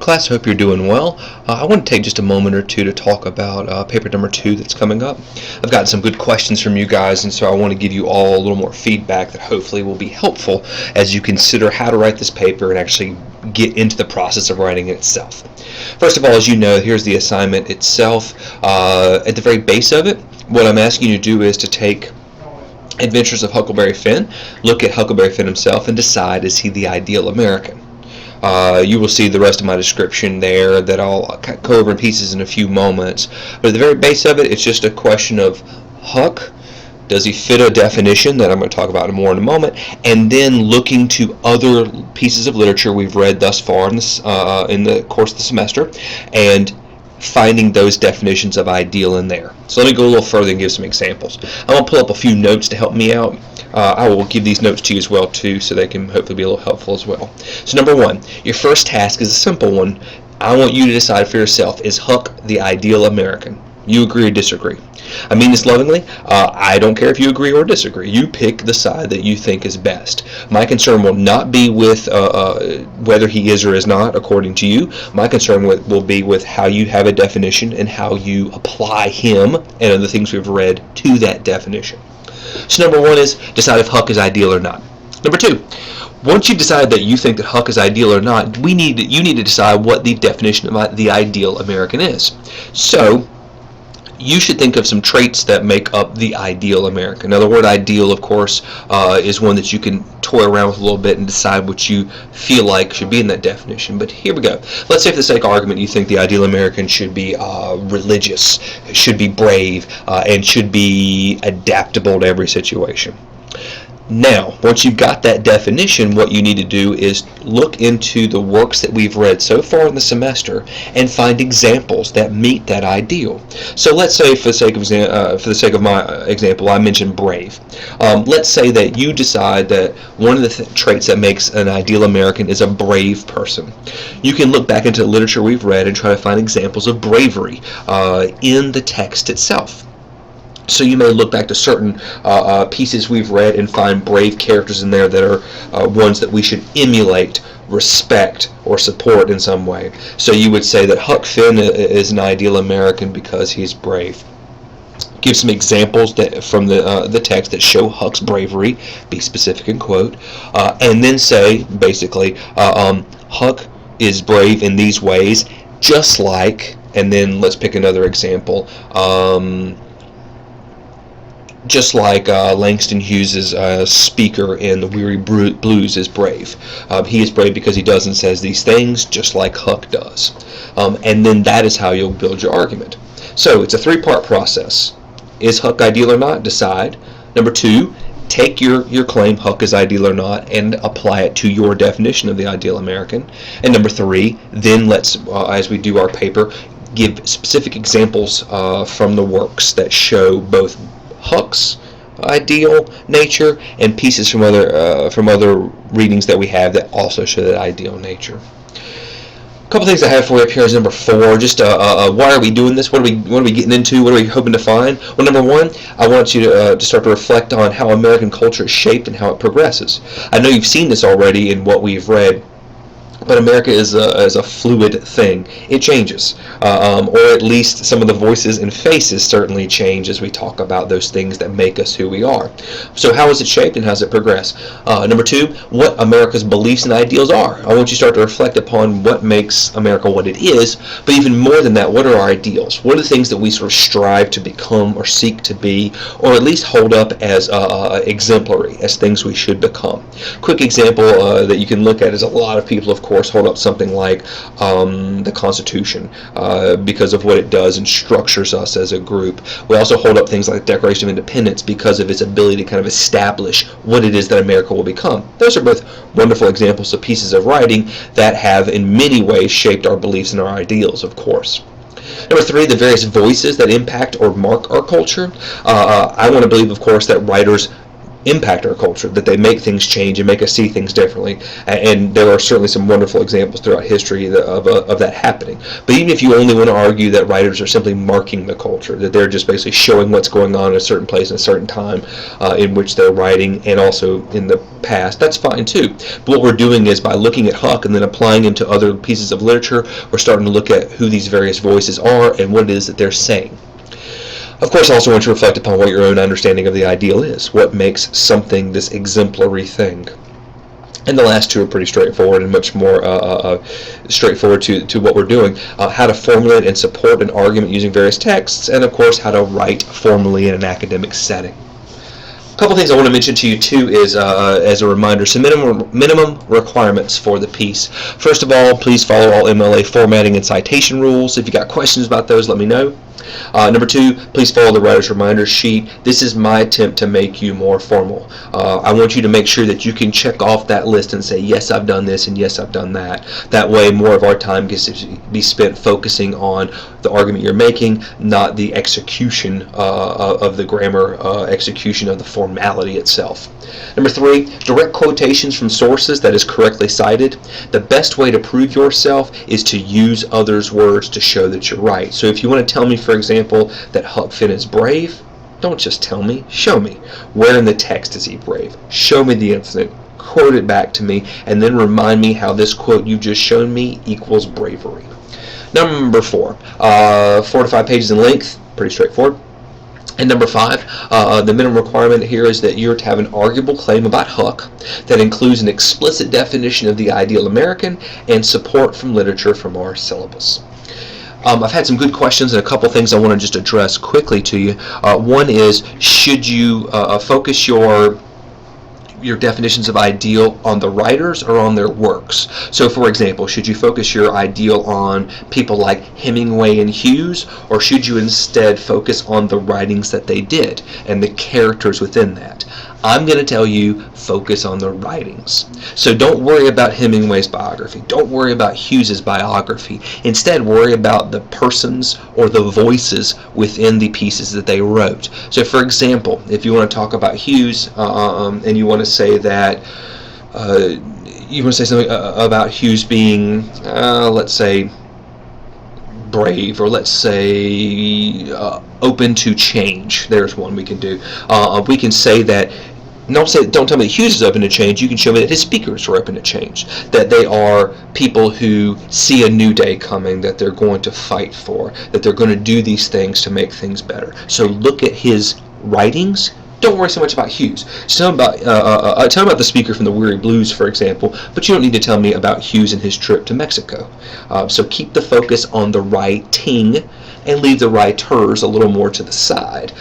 class. I hope you're doing well. I want to take just a moment or two to talk about paper number 2 that's coming up. I've gotten some good questions from you guys, and so I want to give you all a little more feedback that hopefully will be helpful as you consider how to write this paper and actually get into the process of writing it itself. First of all, as you know, here's the assignment itself. At the very base of it, what I'm asking you to do is to take Adventures of Huckleberry Finn, look at Huckleberry Finn himself, and decide, is he the ideal American? You will see the rest of my description there that I'll go over in pieces in a few moments. But at the very base of it, it's just a question of Huck. Does he fit a definition that I'm going to talk about more in a moment? And then looking to other pieces of literature we've read thus far in the course of the semester, and finding those definitions of ideal in there. So let me go a little further and give some examples. I'm going to pull up a few notes to help me out. I will give these notes to you as well too, so they can hopefully be a little helpful as well. So number 1, your first task is a simple one. I want you to decide for yourself, is Huck the ideal American? You agree or disagree? I mean this lovingly. I don't care if you agree or disagree. You pick the side that you think is best. My concern will not be with whether he is or is not, according to you. My concern will be with how you have a definition and how you apply him and other things we've read to that definition. So number 1 is decide if Huck is ideal or not. Number 2, once you've decided that you think that Huck is ideal or not, you need to decide what the definition of the ideal American is. So you should think of some traits that make up the ideal American. Now, the word ideal, of course, is one that you can toy around with a little bit and decide what you feel like should be in that definition. But here we go. Let's say, for the sake of argument, you think the ideal American should be religious, should be brave, and should be adaptable to every situation. Now, once you've got that definition, what you need to do is look into the works that we've read so far in the semester and find examples that meet that ideal. So let's say, for the sake of my example, I mentioned brave. Let's say that you decide that one of the traits that makes an ideal American is a brave person. You can look back into the literature we've read and try to find examples of bravery in the text itself. So you may look back to certain pieces we've read and find brave characters in there that are ones that we should emulate, respect, or support in some way. So you would say that Huck Finn is an ideal American because he's brave. Give some examples from the text that show Huck's bravery, be specific and quote, and then say, basically, Huck is brave in these ways, just like, and then let's pick another example, just like Langston Hughes' speaker in The Weary Blues is brave. He is brave because he does and says these things just like Huck does. And then that is how you'll build your argument. So it's a 3-part process. Is Huck ideal or not? Decide. Number 2, take your claim Huck is ideal or not and apply it to your definition of the ideal American. And number 3, then let's, as we do our paper, give specific examples from the works that show both Huck's ideal nature and pieces from other readings that we have that also show that ideal nature. A couple things I have for you up here is number 4. Just why are we doing this? What are we getting into? What are we hoping to find? Well, number 1, I want you to start to reflect on how American culture is shaped and how it progresses. I know you've seen this already in what we've read. But America is a fluid thing. It changes, or at least some of the voices and faces certainly change as we talk about those things that make us who we are. So how is it shaped and how does it progress? Number 2, what America's beliefs and ideals are. I want you to start to reflect upon what makes America what it is, but even more than that, what are our ideals? What are the things that we sort of strive to become or seek to be, or at least hold up as exemplary, as things we should become? Quick example that you can look at is a lot of people, of course, hold up something like the Constitution because of what it does and structures us as a group. We also hold up things like the Declaration of Independence because of its ability to kind of establish what it is that America will become. Those are both wonderful examples of pieces of writing that have in many ways shaped our beliefs and our ideals, of course. Number 3, the various voices that impact or mark our culture. I want to believe, of course, that writers impact our culture, that they make things change and make us see things differently. And there are certainly some wonderful examples throughout history of that happening. But even if you only want to argue that writers are simply marking the culture, that they're just basically showing what's going on in a certain place in a certain time in which they're writing, and also in the past, that's fine too. But what we're doing is, by looking at Huck and then applying him to other pieces of literature, we're starting to look at who these various voices are and what it is that they're saying. Of course, I also want you to reflect upon what your own understanding of the ideal is. What makes something this exemplary thing? And the last two are pretty straightforward and much more straightforward to what we're doing. How to formulate and support an argument using various texts, and of course, how to write formally in an academic setting. A couple things I want to mention to you too is, as a reminder, some minimum requirements for the piece. First of all, please follow all MLA formatting and citation rules. If you got questions about those, let me know. Number two, please follow the writer's reminder sheet. This is my attempt to make you more formal. I want you to make sure that you can check off that list and say, yes, I've done this, and yes, I've done that. That way, more of our time gets to be spent focusing on the argument you're making, not the execution of the grammar, execution of the formality itself. Number three, direct quotations from sources that is correctly cited. The best way to prove yourself is to use others' words to show that you're right. So if you want to tell me, for example, that Huck Finn is brave, don't just tell me, show me. Where in the text is he brave? Show me the incident, quote it back to me, and then remind me how this quote you just shown me equals bravery. Number four, 4 to 5 pages in length, pretty straightforward. And number five, the minimum requirement here is that you're to have an arguable claim about Huck that includes an explicit definition of the ideal American and support from literature from our syllabus. I've had some good questions and a couple things I want to just address quickly to you. One is, should you focus your definitions of ideal on the writers or on their works? So, for example, should you focus your ideal on people like Hemingway and Hughes, or should you instead focus on the writings that they did and the characters within that? I'm going to tell you, focus on the writings. So don't worry about Hemingway's biography. Don't worry about Hughes's biography. Instead, worry about the persons or the voices within the pieces that they wrote. So, for example, if you want to talk about Hughes and you want to say that you want to say something about Hughes being, let's say, brave, or let's say open to change. There's one we can do. We can say that. Don't tell me that Hughes is open to change. You can show me that his speakers are open to change, that they are people who see a new day coming, that they're going to fight for, that they're going to do these things to make things better. So look at his writings. Don't worry so much about Hughes. Just tell him about the speaker from the Weary Blues, for example, but you don't need to tell me about Hughes and his trip to Mexico. So keep the focus on the writing and leave the writers a little more to the side.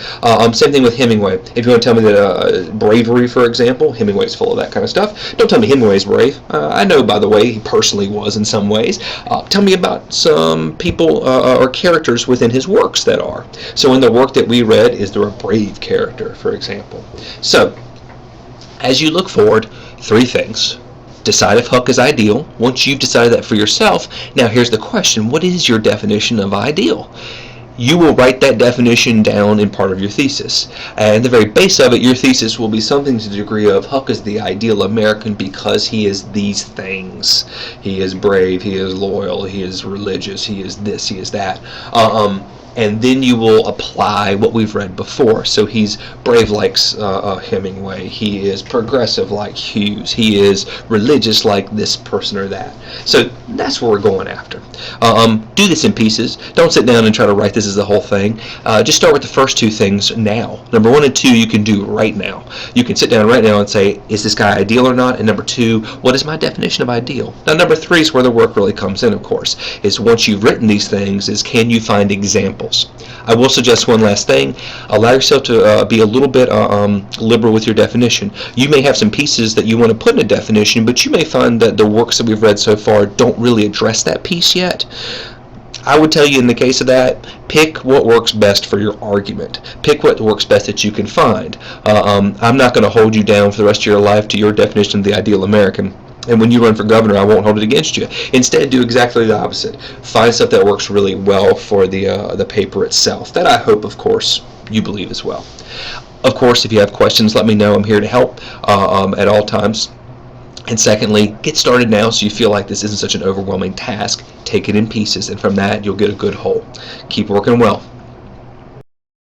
Same thing with Hemingway. If you want to tell me that bravery, for example, Hemingway's full of that kind of stuff, don't tell me Hemingway's brave. I know, by the way, he personally was in some ways. Tell me about some people or characters within his works that are. So in the work that we read, is there a brave character, for example? So, as you look forward, 3 things. Decide if Huck is ideal. Once you've decided that for yourself, now here's the question: what is your definition of ideal? You will write that definition down in part of your thesis. And at the very base of it, your thesis will be something to the degree of Huck is the ideal American because he is these things. He is brave, he is loyal, he is religious, he is this, he is that. And then you will apply what we've read before. So he's brave like Hemingway. He is progressive like Hughes. He is religious like this person or that. So that's what we're going after. Do this in pieces. Don't sit down and try to write this as the whole thing. Just start with the first 2 things now. Number 1 and 2 you can do right now. You can sit down right now and say, is this guy ideal or not? And number 2, what is my definition of ideal? Now number 3 is where the work really comes in, of course. Is once you've written these things, is can you find examples? I will suggest one last thing. Allow yourself to be a little bit liberal with your definition. You may have some pieces that you want to put in a definition, but you may find that the works that we've read so far don't really address that piece yet. I would tell you in the case of that, pick what works best for your argument. Pick what works best that you can find. I'm not going to hold you down for the rest of your life to your definition of the ideal American. And when you run for governor, I won't hold it against you. Instead, do exactly the opposite. Find stuff that works really well for the paper itself. That I hope, of course, you believe as well. Of course, if you have questions, let me know. I'm here to help at all times. And secondly, get started now so you feel like this isn't such an overwhelming task. Take it in pieces, and from that, you'll get a good whole. Keep working well.